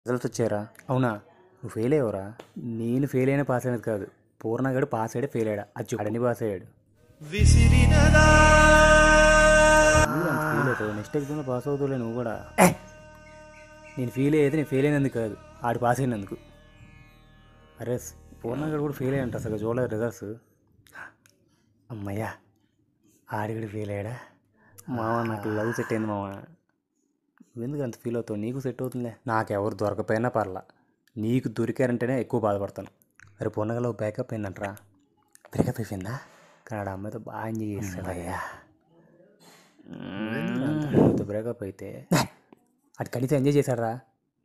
Results వచ్చారా? అవునా? నువ్వు ఫెయిల్ అయ్యావురా. నేను ఫెయిల్ అయినా పాస్ అయినది కాదు, పూర్ణగాడు పాస్ అయ్యాడు ఫెయిల్ అయ్యాడు, అది అడని పాస్ అయ్యాడు. మీరు అంత ఫీల్ అవుతావు, నెక్స్ట్ ఎగ్జామ్లో పాస్ అవుతావులే నువ్వు కూడా. నేను ఫెయిల్ అయినందుకు కాదు, ఆడు పాస్ అయినందుకు. అరే పూర్ణగాడు కూడా ఫెయిల్ అయ్యంట, అసలు చూడలేదు రిజల్ట్స్. అమ్మయ్యా, ఆడిగడు ఫెయిల్ అయ్యాడా? మామ నాకు లవ్ సెట్ అయింది మామ. నువ్వెందుకు అంత ఫీల్ అవుతావు? నీకు సెట్ అవుతుందిలే. నాకెవరు దొరకపోయినా పర్లా, నీకు దొరికారంటేనే ఎక్కువ బాధపడతాను. అరే పొన్నగలో బ్యాకప్ అయిందంటరా. బ్రేకప్ అయిపోయిందా? కానీ ఆ అమ్మాయితో బాగా ఎంజాయ్ చేస్తాడయ్యా. అమ్మాయితో బ్రేకప్ అయితే అటు కనీసం ఎంజాయ్ చేశాడరా,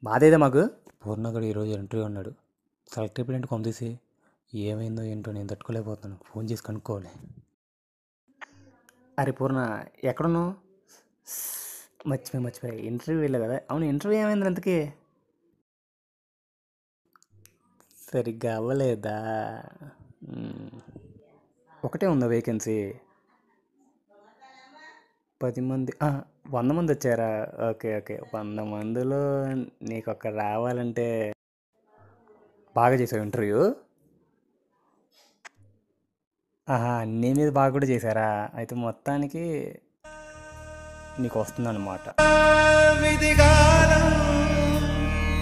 బాధ అయితే మాకు. పూర్ణగడు ఈరోజు ఇంటర్వ్యూ ఉన్నాడు, సెలెక్ట్ అయిపోయినట్టు కొంతేసి. ఏమైందో ఏంటో నేను తట్టుకోలేకపోతున్నాను, ఫోన్ చేసి కనుక్కోవాలి. అరే పూర్ణ, ఎక్కడున్నావు? మర్చిపోయి ఇంటర్వ్యూ వెళ్ళా కదా. అవును, ఇంటర్వ్యూ ఏమైంది అంతకీ? సరిగ్గా అవ్వలేదా? ఒకటే ఉందా వేకెన్సీ? 10 మంది, 100 మంది వచ్చారా? ఓకే 100 మందిలో నీకు ఒక్క రావాలంటే బాగా చేసావు ఇంటర్వ్యూ. అన్నీ మీద బాగా కూడా చేశారా? అయితే మొత్తానికి నీకు వస్తుందన్నమాట.